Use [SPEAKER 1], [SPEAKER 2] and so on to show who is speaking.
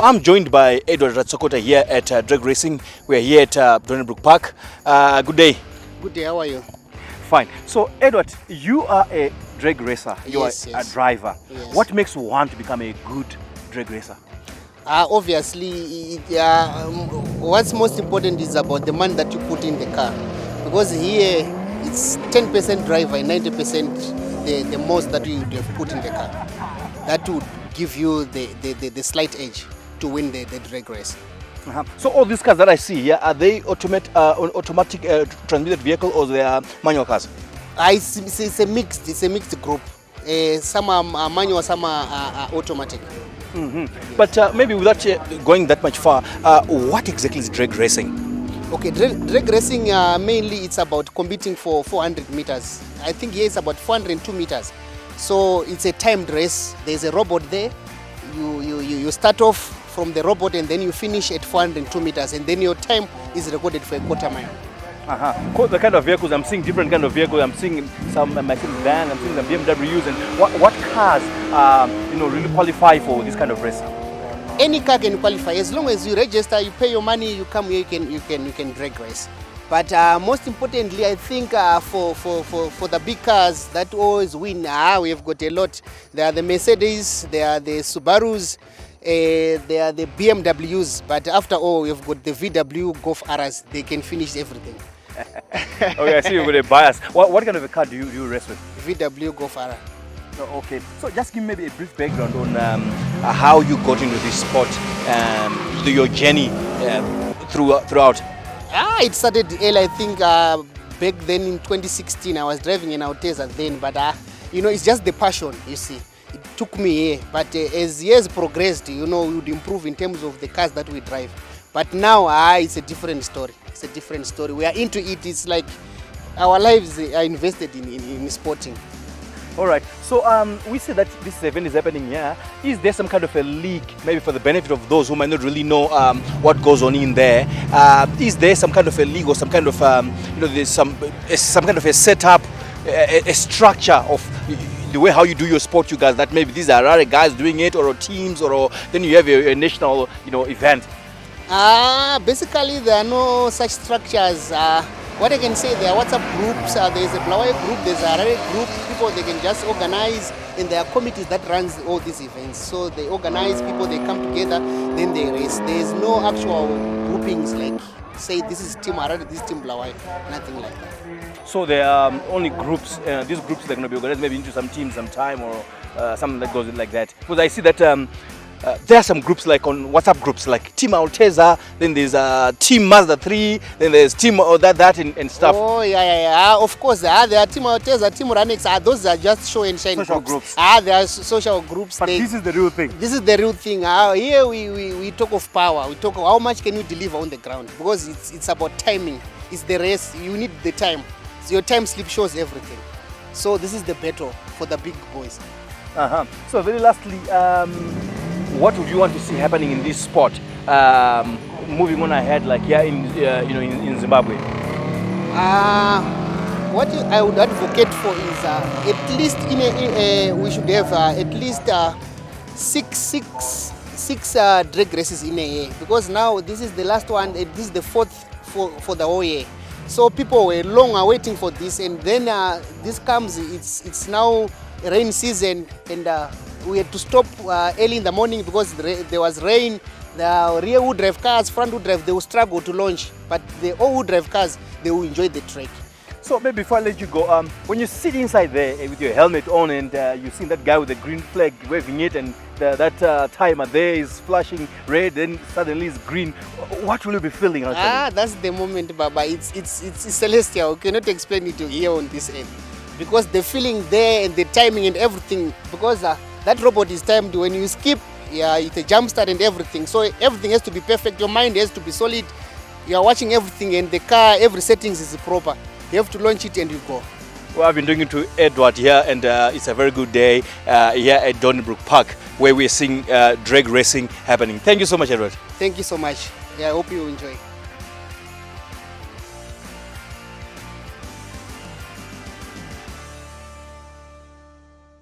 [SPEAKER 1] So I'm joined by Edward Ratsokota here at Drag Racing. We're here at Donnybrook Park. Good day.
[SPEAKER 2] Good day, how are you?
[SPEAKER 1] Fine. So Edward, you are a drag racer. You
[SPEAKER 2] Yes,
[SPEAKER 1] are
[SPEAKER 2] yes.
[SPEAKER 1] a driver.
[SPEAKER 2] Yes.
[SPEAKER 1] What makes one to become a good drag racer?
[SPEAKER 2] Obviously, what's most important is about the money that you put in the car. Because here, it's 10% driver and 90% the most that you have put in the car. That would give you the slight edge to win the drag race.
[SPEAKER 1] So all these cars that I see here, are they automatic transmitted vehicle or they are manual cars?
[SPEAKER 2] It's a mixed group. Some are manual, some are automatic.
[SPEAKER 1] But maybe without going that much far, what exactly is drag racing?
[SPEAKER 2] Okay, drag racing mainly it's about competing for 400 meters. I think here it's about 402 meters. So it's a timed race. There's a robot there. You start off from the robot and then you finish at 402 meters, and then your time is recorded for a quarter mile.
[SPEAKER 1] The kind of vehicles I'm seeing, different kind of vehicles. I'm seeing some Mercedes van, I'm seeing some BMWs, and what cars really qualify for this kind of race?
[SPEAKER 2] Any car can qualify as long as you register, you pay your money, you come here, you can drag race. But most importantly, I think for the big cars that always win, we have got a lot. There are the Mercedes, there are the Subarus, there are the BMWs. But after all, we've got the VW Golf Rs. They can finish everything.
[SPEAKER 1] Okay, I see you've got a bias. What kind of a car do you race with?
[SPEAKER 2] VW Golf R.
[SPEAKER 1] Okay, so just give me maybe a brief background on how you got into this sport, your journey throughout.
[SPEAKER 2] It started early, I think back then in 2016. I was driving an Alteza then, but it's just the passion, you see. It took me here, but as years progressed, we would improve in terms of the cars that we drive. But now, it's a different story. It's a different story. We are into it. It's like our lives are invested in sporting.
[SPEAKER 1] All right. So we see that this event is happening here. Is there some kind of a league, maybe for the benefit of those who might not really know what goes on in there? Is there some kind of a league or some kind of there's some kind of a setup, a structure of the way how you do your sport, you guys? That maybe these are other guys doing it, or teams, or then you have a national event.
[SPEAKER 2] Basically, there are no such structures. What I can say, there are WhatsApp groups, there's a Blawai group, there's a Rare group, people they can just organize, and there are committees that runs all these events. So they organize people, they come together, then they race. There's no actual groupings like, say, this is Team Arad, this is Team Blawai, nothing like that.
[SPEAKER 1] So there are only groups, these groups they're going to be organized maybe into some teams sometime or something that goes like that. Because I see that there are some groups like on WhatsApp groups like Team Alteza, then there's Team Mazda 3, then there's Team that and stuff.
[SPEAKER 2] Oh yeah. Of course, there are Team Alteza, Team Ranex. Those are just show and shine
[SPEAKER 1] social
[SPEAKER 2] groups.
[SPEAKER 1] groups.
[SPEAKER 2] There are social groups.
[SPEAKER 1] But this is the real thing.
[SPEAKER 2] This is the real thing. Here we talk of power. We talk of how much can you deliver on the ground, because it's about timing. It's the race. You need the time. So your time slip shows everything. So this is the battle for the big boys.
[SPEAKER 1] So very lastly, what would you want to see happening in this sport, moving on ahead, like here in Zimbabwe?
[SPEAKER 2] What I would advocate for is at least we should have at least six drag races in a year, because now this is the last one. This is the fourth for the whole year. So people were long waiting for this, and then this comes. It's now rain season, and we had to stop early in the morning because there was rain. The rear wheel drive cars, front wheel drive, they will struggle to launch, but the all wheel drive cars, they will enjoy the track.
[SPEAKER 1] So maybe before I let you go, when you sit inside there with your helmet on and you see that guy with the green flag waving it, and that timer there is flashing red, then suddenly it's green, what will you be feeling?
[SPEAKER 2] That's the moment, Baba. It's celestial. We cannot explain it here on this end, because the feeling there and the timing and everything, because that robot is timed. When you skip, it's a jump start and everything. So everything has to be perfect. Your mind has to be solid. You are watching everything, and the car, every settings is proper. You have to launch it and you go.
[SPEAKER 1] Well, I've been doing it to Edward here, and it's a very good day here at Donnybrook Park, where we're seeing drag racing happening. Thank you so much, Edward.
[SPEAKER 2] Thank you so much. I hope you enjoy.